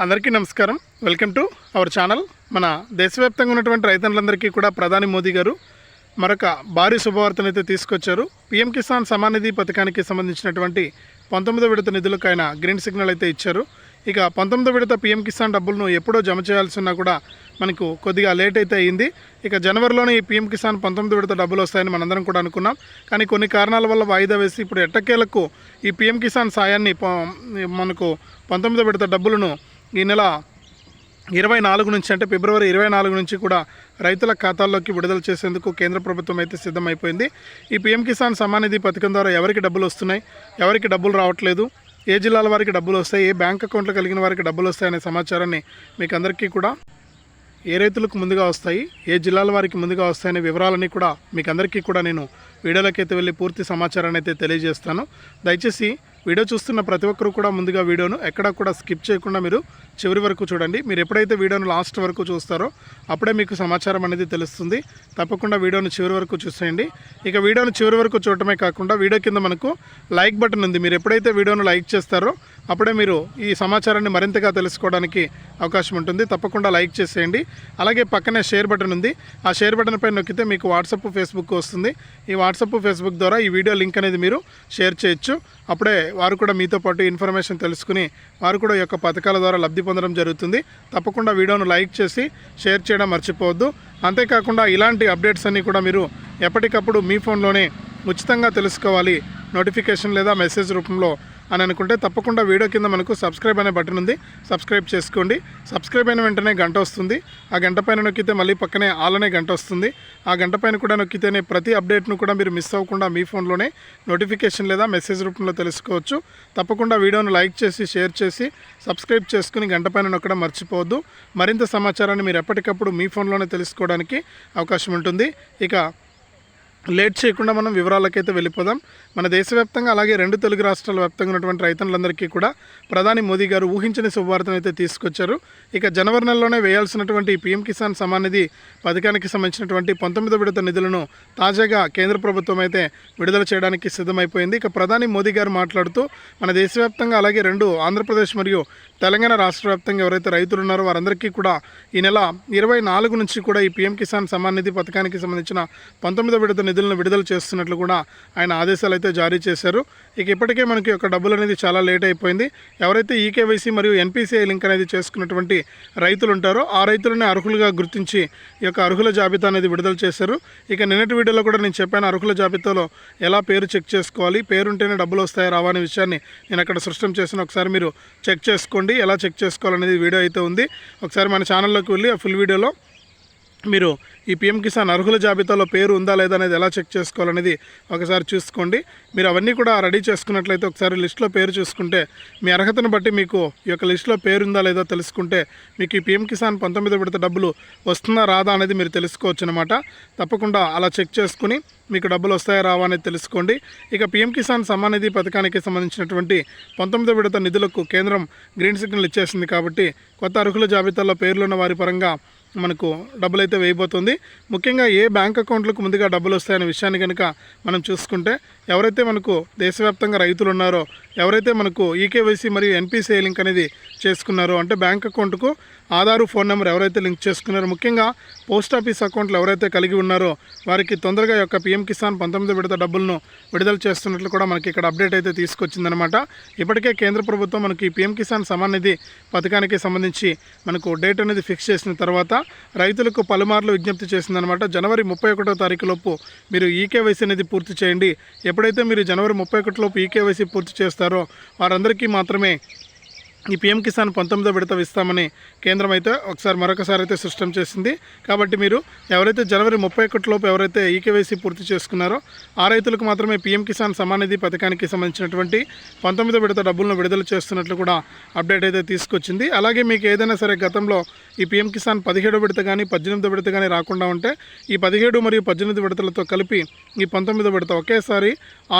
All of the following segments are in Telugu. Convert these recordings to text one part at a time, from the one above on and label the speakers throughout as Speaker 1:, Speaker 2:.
Speaker 1: అందరికీ నమస్కారం. Welcome to our channel. మన దేశవ్యాప్తంగా ఉన్నటువంటి రైతన్నులందరికీ కూడా ప్రధాని మోదీ గారు మరొక భారీ శుభవార్తనైతే తీసుకొచ్చారు. పీఎం కిసాన్ సమాన్ నిధి పథకానికి సంబంధించినటువంటి 19వ విడత నిధులకు ఆయన గ్రీన్ సిగ్నల్ అయితే ఇచ్చారు. ఇక 19వ విడత పీఎం కిసాన్ డబ్బులను ఎప్పుడో జమ చేయాల్సి ఉన్నా కూడా మనకు కొద్దిగా లేట్ అయితే అయింది. ఇక జనవరిలోనే ఈ పీఎం కిసాన్ 19వ విడత డబ్బులు వస్తాయని మనందరం కూడా అనుకున్నాం. కానీ కొన్ని కారణాల వల్ల వాయిదా వేసి ఇప్పుడు ఎట్టకేలకు ఈ పీఎం కిసాన్ సాయాన్ని మనకు 19వ విడత డబ్బులను ఈ నెల 24 నుంచి అంటే ఫిబ్రవరి 24 నుంచి కూడా రైతుల ఖాతాల్లోకి విడుదల చేసేందుకు కేంద్ర ప్రభుత్వం అయితే సిద్ధమైపోయింది. ఈ పీఎం కిసాన్ సమాన్ నిధి పథకం ద్వారా ఎవరికి డబ్బులు వస్తున్నాయి, ఎవరికి డబ్బులు రావట్లేదు, ఏ జిల్లాల వారికి డబ్బులు వస్తాయి, ఏ బ్యాంక్ అకౌంట్లు కలిగిన వారికి డబ్బులు వస్తాయనే సమాచారాన్ని మీకు అందరికీ కూడా, ఏ రైతులకు ముందుగా వస్తాయి, ఏ జిల్లాల వారికి ముందుగా వస్తాయనే వివరాలన్నీ కూడా మీకు అందరికీ కూడా నేను వీడియోలోకి వెళ్ళి పూర్తి సమాచారాన్ని అయితే తెలియజేస్తాను. దయచేసి వీడియో చూస్తున్న ప్రతి ఒక్కరు కూడా ముందుగా వీడియోను ఎక్కడా కూడా స్కిప్ చేయకుండా మీరు చివరి వరకు చూడండి. మీరు ఎప్పుడైతే వీడియోను లాస్ట్ వరకు చూస్తారో అప్పుడే మీకు సమాచారం అనేది తెలుస్తుంది. తప్పకుండా వీడియోను చివరి వరకు చూసేయండి. ఇక వీడియోను చివరి వరకు చూడటమే కాకుండా వీడియో కింద మనకు లైక్ బటన్ ఉంది. మీరు ఎప్పుడైతే వీడియోను లైక్ చేస్తారో అప్పుడే మీరు ఈ సమాచారాన్ని మరింతగా తెలుసుకోవడానికి అవకాశం ఉంటుంది. తప్పకుండా లైక్ చేసేయండి. అలాగే పక్కనే షేర్ బటన్ ఉంది. ఆ షేర్ బటన్ పైన నొక్కితే మీకు వాట్సాప్, ఫేస్బుక్ వస్తుంది. ఈ వాట్సాప్, ఫేస్బుక్ ద్వారా ఈ వీడియో లింక్ అనేది మీరు షేర్ చేయొచ్చు. అప్పుడే వారు కూడా మీతో పాటు ఇన్ఫర్మేషన్ తెలుసుకుని వారు కూడా ఈ యొక్క పథకాల ద్వారా లబ్ధి పొందడం జరుగుతుంది. తప్పకుండా వీడియోను లైక్ చేసి షేర్ చేయడం మర్చిపోవద్దు. అంతేకాకుండా ఇలాంటి అప్డేట్స్ అన్నీ కూడా మీరు ఎప్పటికప్పుడు మీ ఫోన్లోనే ఉచితంగా తెలుసుకోవాలి, నోటిఫికేషన్ లేదా మెసేజ్ రూపంలో అని అనుకుంటే తప్పకుండా వీడియో కింద మనకు సబ్స్క్రైబ్ అనే బటన్ ఉంది. సబ్స్క్రైబ్ చేసుకోండి. సబ్స్క్రైబ్ అయిన వెంటనే గంట వస్తుంది. ఆ గంట పైన నొక్కితే మళ్ళీ పక్కనే ఆల్ అనే గంట వస్తుంది. ఆ గంట పైన కూడా నొక్కితేనే ప్రతి అప్డేట్ను కూడా మీరు మిస్ అవ్వకుండా మీ ఫోన్లోనే నోటిఫికేషన్ లేదా మెసేజ్ రూపంలో తెలుసుకోవచ్చు. తప్పకుండా వీడియోను లైక్ చేసి షేర్ చేసి సబ్స్క్రైబ్ చేసుకుని గంట పైన నొక్కడం మర్చిపోవద్దు. మరింత సమాచారాన్ని మీరు ఎప్పటికప్పుడు మీ ఫోన్లోనే తెలుసుకోవడానికి అవకాశం ఉంటుంది. ఇక లేట్ చేయకుండా మనం వివరాలకైతే వెళ్ళిపోదాం. మన దేశవ్యాప్తంగా అలాగే 2 తెలుగు రాష్ట్రాల వ్యాప్తంగా ఉన్నటువంటి రైతులందరికీ కూడా ప్రధాని మోదీ గారు ఊహించని శుభవార్తను అయితే తీసుకొచ్చారు. ఇక జనవరి నెలలోనే వేయాల్సినటువంటి పీఎం కిసాన్ సమాన్ నిధి పథకానికి సంబంధించినటువంటి 19వ విడత నిధులను తాజాగా కేంద్ర ప్రభుత్వం అయితే విడుదల చేయడానికి సిద్ధమైపోయింది. ఇక ప్రధాని మోదీ గారు మాట్లాడుతూ మన దేశవ్యాప్తంగా అలాగే 2 ఆంధ్రప్రదేశ్ మరియు తెలంగాణ రాష్ట్ర వ్యాప్తంగా ఎవరైతే రైతులు ఉన్నారో వారందరికీ కూడా ఈ నెల 24 నుంచి కూడా ఈ పీఎం కిసాన్ సమాన్ నిధి పథకానికి సంబంధించిన 19వ విడత నిధులను విడుదల చేస్తున్నట్లు కూడా ఆయన ఆదేశాలు అయితే జారీ చేశారు. ఇక ఇప్పటికే మనకి ఒక డబ్బులు అనేది చాలా లేట్ అయిపోయింది. ఎవరైతే ఈకేవైసీ మరియు ఎన్పిసిఐ లింక్ అనేది చేసుకున్నటువంటి రైతులు ఉంటారో ఆ రైతులని అర్హులుగా గుర్తించి ఈ యొక్క అర్హుల జాబితా అనేది విడుదల చేశారు. ఇక నిన్నటి వీడియోలో కూడా నేను చెప్పాను, అర్హుల జాబితాలో ఎలా పేరు చెక్ చేసుకోవాలి, పేరుంటేనే డబ్బులు వస్తాయా రావా అనే విషయాన్ని నేను అక్కడ స్పష్టం చేసిన. ఒకసారి మీరు చెక్ చేసుకోండి. ఎలా చెక్ చేసుకోవాలనేది వీడియో అయితే ఉంది. ఒకసారి మన ఛానల్లోకి వెళ్ళి ఆ ఫుల్ వీడియోలో మీరు ఈ పీఎం కిసాన్ అర్హుల జాబితాలో పేరు ఉందా లేదా అనేది ఎలా చెక్ చేసుకోవాలనేది ఒకసారి చూసుకోండి. మీరు అవన్నీ కూడా రెడీ చేసుకున్నట్లయితే ఒకసారి లిస్టులో పేరు చూసుకుంటే మీ అర్హతను బట్టి మీకు ఈ యొక్క లిస్టులో పేరు ఉందా లేదా తెలుసుకుంటే మీకు ఈ పీఎం కిసాన్ 19వ విడత డబ్బులు వస్తుందా రాదా అనేది మీరు తెలుసుకోవచ్చు అనమాట. తప్పకుండా అలా చెక్ చేసుకుని మీకు డబ్బులు వస్తాయా రావా అనేది తెలుసుకోండి. ఇక పీఎం కిసాన్ సమాన్ నిధి పథకానికి సంబంధించినటువంటి 19వ విడత నిధులకు కేంద్రం గ్రీన్ సిగ్నల్ ఇచ్చేసింది కాబట్టి కొత్త అర్హుల జాబితాలో పేర్లు ఉన్న వారి పరంగా మనకు డబ్బులు అయితే వేయబోతుంది. ముఖ్యంగా ఏ బ్యాంక్ అకౌంట్లకు ముందుగా డబ్బులు వస్తాయనే విషయాన్ని కనుక మనం చూసుకుంటే ఎవరైతే మనకు దేశవ్యాప్తంగా రైతులు ఉన్నారో, ఎవరైతే మనకు ఈకేవైసీ మరియు ఎన్పిసిఐ లింక్ అనేది చేసుకున్నారో అంటే బ్యాంక్ అకౌంట్కు ఆధారు, ఫోన్ నెంబర్ ఎవరైతే లింక్ చేసుకున్నారో, ముఖ్యంగా పోస్ట్ ఆఫీస్ అకౌంట్లు ఎవరైతే కలిగి ఉన్నారో వారికి తొందరగా యొక్క పీఎం కిసాన్ 19వ విడత డబ్బులను విడుదల చేస్తున్నట్లు కూడా మనకి ఇక్కడ అప్డేట్ అయితే తీసుకొచ్చిందనమాట. ఇప్పటికే కేంద్ర ప్రభుత్వం మనకి ఈ పీఎం కిసాన్ సమాన్ నిధి పథకానికి సంబంధించి మనకు డేట్ అనేది ఫిక్స్ చేసిన తర్వాత రైతులకు పలుమార్లు విజ్ఞప్తి చేసిందనమాట. జనవరి 31వ తారీఖు లోపు మీరు ఈకేవైసీ అనేది పూర్తి చేయండి. ఎప్పుడైతే మీరు జనవరి 31 లోపు ఈకేవైసీ పూర్తి చేస్తారో వారందరికీ మాత్రమే ఈ పీఎం కిసాన్ 19వ విడత ఇస్తామని కేంద్రం అయితే మరొకసారి అయితే స్పష్టం చేసింది. కాబట్టి మీరు ఎవరైతే జనవరి 31 లోపు ఎవరైతే ఈకేవైసీ పూర్తి చేసుకున్నారో ఆ రైతులకు మాత్రమే పీఎం కిసాన్ సమాన్ నిధి పథకానికి సంబంధించినటువంటి 19వ విడత డబ్బులను విడుదల చేస్తున్నట్లు కూడా అప్డేట్ అయితే తీసుకొచ్చింది. అలాగే మీకు ఏదైనా సరే గతంలో ఈ పీఎం కిసాన్ 17వ విడత కానీ 18వ విడత కానీ రాకుండా ఉంటే ఈ 17 మరియు 18 విడతలతో కలిపి ఈ 19వ విడత ఒకేసారి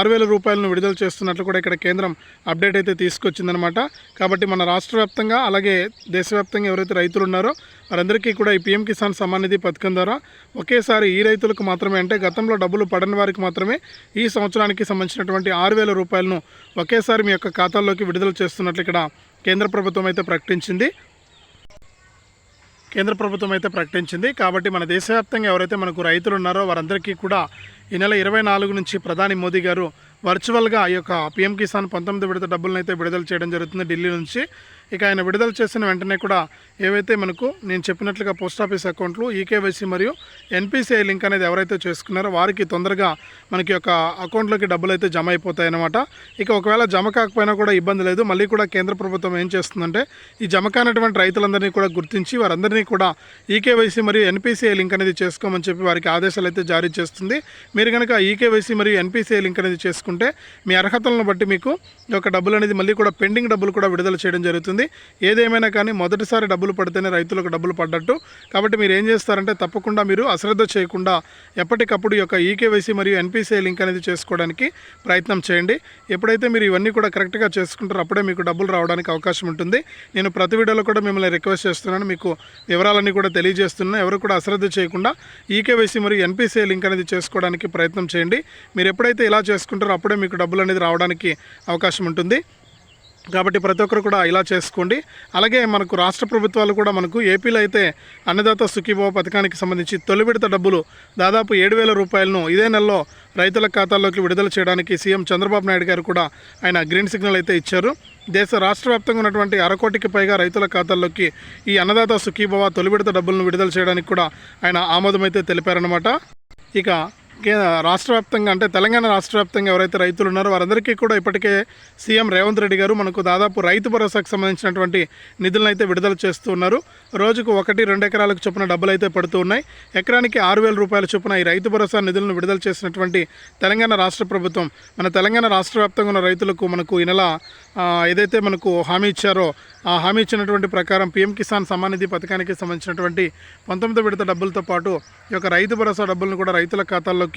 Speaker 1: 6,000 రూపాయలను విడుదల చేస్తున్నట్లు కూడా ఇక్కడ కేంద్రం అప్డేట్ అయితే తీసుకొచ్చిందనమాట. కాబట్టి మన రాష్ట్ర వ్యాప్తంగా అలాగే దేశవ్యాప్తంగా ఎవరైతే రైతులు ఉన్నారో వారందరికీ కూడా ఈ పీఎం కిసాన్ సమాన్ నిధి పథకం ద్వారా ఒకేసారి ఈ రైతులకు మాత్రమే అంటే గతంలో డబ్బులు పడని వారికి మాత్రమే ఈ సంవత్సరానికి సంబంధించినటువంటి 6,000 రూపాయలను ఒకేసారి మీ యొక్క ఖాతాల్లోకి విడుదల చేస్తున్నట్లు ఇక్కడ కేంద్ర ప్రభుత్వం అయితే ప్రకటించింది. కేంద్ర ప్రభుత్వం అయితే ప్రకటించింది. కాబట్టి మన దేశవ్యాప్తంగా ఎవరైతే మనకు రైతులు ఉన్నారో వారందరికీ కూడా ఈ నెల 24 నుంచి ప్రధాని మోదీ గారు వర్చువల్గా ఈ యొక్క పీఎం కిసాన్ 19 విడత డబ్బులను అయితే విడుదల చేయడం జరుగుతుంది ఢిల్లీ నుంచి. ఇక ఆయన విడుదల చేసిన వెంటనే కూడా ఏవైతే మనకు నేను చెప్పినట్లుగా పోస్ట్ ఆఫీస్ అకౌంట్లు ఈకేవైసీ మరియు ఎన్పిసిఐ లింక్ అనేది ఎవరైతే చేసుకున్నారో వారికి తొందరగా మనకి యొక్క అకౌంట్లోకి డబ్బులు అయితే జమ అయిపోతాయి అన్నమాట. ఇక ఒకవేళ జమ కాకపోయినా కూడా ఇబ్బంది లేదు. మళ్ళీ కూడా కేంద్ర ప్రభుత్వం ఏం చేస్తుందంటే ఈ జమ కానటువంటి రైతులందరినీ కూడా గుర్తించి వారందరినీ కూడా ఈకేవైసీ మరియు ఎన్పిసిఐ లింక్ అనేది చేసుకోమని చెప్పి వారికి ఆదేశాలు అయితే జారీ చేస్తుంది. మీరు కనుక ఈకేవైసీ మరియు ఎన్పిసిఐ లింక్ అనేది చేసుకుంటే మీ అర్హతలను బట్టి మీకు ఈ యొక్క డబ్బులు అనేది మళ్ళీ కూడా పెండింగ్ డబ్బులు కూడా విడుదల చేయడం జరుగుతుంది. ఏదేమైనా కానీ మొదటిసారి డబ్బులు పడితేనే రైతులకు డబ్బులు పడ్డట్టు. కాబట్టి మీరు ఏం చేస్తారంటే తప్పకుండా మీరు అశ్రద్ధ చేయకుండా ఎప్పటికప్పుడు ఈ యొక్క ఈకేవైసీ మరియు ఎన్పిసిఐ లింక్ అనేది చేసుకోవడానికి ప్రయత్నం చేయండి. ఎప్పుడైతే మీరు ఇవన్నీ కూడా కరెక్ట్గా చేసుకుంటారో అప్పుడే మీకు డబ్బులు రావడానికి అవకాశం ఉంటుంది. నేను ప్రతి వీడియోలో కూడా మిమ్మల్ని రిక్వెస్ట్ చేస్తున్నాను, మీకు వివరాలన్నీ కూడా తెలియజేస్తున్నాను. ఎవరు కూడా అశ్రద్ధ చేయకుండా ఈకేవైసీ మరియు ఎన్పిసిఐ లింక్ అనేది చేసుకోవడానికి ప్రయత్నం చేయండి. మీరు ఎప్పుడైతే ఇలా చేసుకుంటారో అప్పుడే మీకు డబ్బులు అనేది రావడానికి అవకాశం ఉంటుంది. కాబట్టి ప్రతి ఒక్కరు కూడా ఇలా చేసుకోండి. అలాగే మనకు రాష్ట్ర ప్రభుత్వాలు కూడా మనకు ఏపీలో అయితే అన్నదాత సుఖీభవ పథకానికి సంబంధించి తొలి విడత డబ్బులు దాదాపు 7,000 రూపాయలను ఇదే నెలలో రైతుల ఖాతాల్లోకి విడుదల చేయడానికి సీఎం చంద్రబాబు నాయుడు గారు కూడా ఆయన గ్రీన్ సిగ్నల్ అయితే ఇచ్చారు. రాష్ట్ర వ్యాప్తంగా ఉన్నటువంటి 1/2 కోటికి పైగా రైతుల ఖాతాల్లోకి ఈ అన్నదాత సుఖీభవ తొలి విడత డబ్బులను విడుదల చేయడానికి కూడా ఆయన ఆమోదం అయితే తెలిపారనమాట. ఇక రాష్ట్ర వ్యాప్తంగా అంటే తెలంగాణ రాష్ట్ర వ్యాప్తంగా ఎవరైతే రైతులు ఉన్నారో వారందరికీ కూడా ఇప్పటికే సీఎం రేవంత్ రెడ్డి గారు మనకు దాదాపు రైతు భరోసాకు సంబంధించినటువంటి నిధులను అయితే విడుదల చేస్తూ ఉన్నారు. రోజుకు 1-2 ఎకరాలకు చొప్పున డబ్బులు అయితే పడుతూ ఉన్నాయి. ఎకరానికి 6,000 రూపాయల చొప్పున ఈ రైతు భరోసా నిధులను విడుదల చేసినటువంటి తెలంగాణ రాష్ట్ర ప్రభుత్వం మన తెలంగాణ రాష్ట్ర వ్యాప్తంగా ఉన్న రైతులకు మనకు ఈ నెల ఏదైతే మనకు హామీ ఇచ్చారో ఆ హామీ ఇచ్చినటువంటి ప్రకారం పీఎం కిసాన్ సమ్మాన్ నిధి పథకానికి సంబంధించినటువంటి 19 విడత డబ్బులతో పాటు ఈ యొక్క రైతు భరోసా డబ్బులను కూడా రైతుల ఖాతాల్లోకి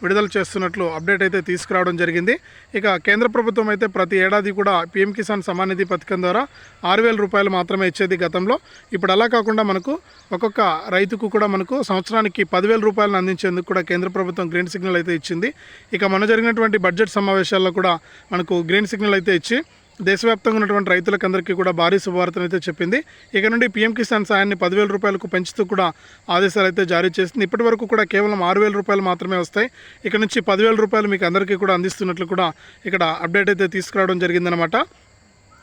Speaker 1: విడుదల చేస్తున్నట్లు అప్డేట్ అయితే తీసుకురావడం జరిగింది. ఇక కేంద్ర ప్రభుత్వం అయితే ప్రతి ఏడాది కూడా పీఎం కిసాన్ సమ్మాన్ నిధి పథకం ద్వారా 6,000 రూపాయలు మాత్రమే ఇచ్చేది గతంలో. ఇప్పుడు అలా కాకుండా మనకు ఒక్కొక్క రైతుకు కూడా మనకు సంవత్సరానికి 10,000 రూపాయలను అందించేందుకు కూడా కేంద్ర ప్రభుత్వం గ్రీన్ సిగ్నల్ అయితే ఇచ్చింది. ఇక మొన్న జరిగినటువంటి బడ్జెట్ సమావేశాల్లో కూడా మనకు గ్రీన్ సిగ్నల్ అయితే ఇచ్చి దేశవ్యాప్తంగా ఉన్నటువంటి రైతులకందరికీ కూడా భారీ శుభవార్తను అయితే చెప్పింది. ఇక నుండి పీఎం కిసాన్ సాయాన్ని 10,000 రూపాయలకు పెంచుతూ కూడా ఆదేశాలు అయితే జారీ చేసింది. ఇప్పటి వరకు కూడా కేవలం 6,000 రూపాయలు మాత్రమే వస్తాయి. ఇక నుంచి 10,000 రూపాయలు మీకు అందరికీ కూడా అందిస్తున్నట్లు కూడా ఇక్కడ అప్డేట్ అయితే తీసుకురావడం జరిగిందనమాట.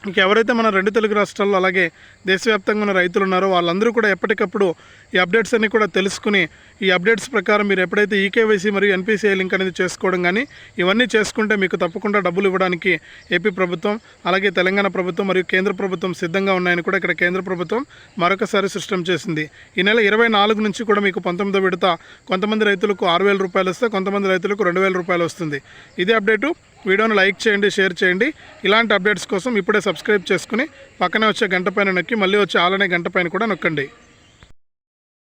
Speaker 1: ఇంక ఎవరైతే మన 2 తెలుగు రాష్ట్రాల్లో అలాగే దేశవ్యాప్తంగా ఉన్న రైతులు ఉన్నారో వాళ్ళందరూ కూడా ఎప్పటికప్పుడు ఈ అప్డేట్స్ అన్ని కూడా తెలుసుకుని ఈ అప్డేట్స్ ప్రకారం మీరు ఎప్పుడైతే ఈకేవైసీ మరియు ఎన్పిసిఐ లింక్ అనేది చేసుకోవడం కానీ ఇవన్నీ చేసుకుంటే మీకు తప్పకుండా డబ్బులు ఇవ్వడానికి ఏపీ ప్రభుత్వం అలాగే తెలంగాణ ప్రభుత్వం మరియు కేంద్ర ప్రభుత్వం సిద్ధంగా ఉన్నాయని కూడా ఇక్కడ కేంద్ర ప్రభుత్వం మరొకసారి స్పష్టం చేసింది. ఈ నెల 24 నుంచి కూడా మీకు 19 విడత కొంతమంది రైతులకు 6,000 రూపాయలు వస్తే కొంతమంది రైతులకు 2,000 రూపాయలు వస్తుంది. ఇదే అప్డేటు. వీడియోను లైక్ చేయండి, షేర్ చేయండి. ఇలాంటి అప్డేట్స్ కోసం ఇప్పుడే సబ్స్క్రైబ్ చేసుకుని పక్కనే వచ్చే గంట పైన నొక్కి మళ్ళీ వచ్చే ఆలనే గంట పైన కూడా నొక్కండి.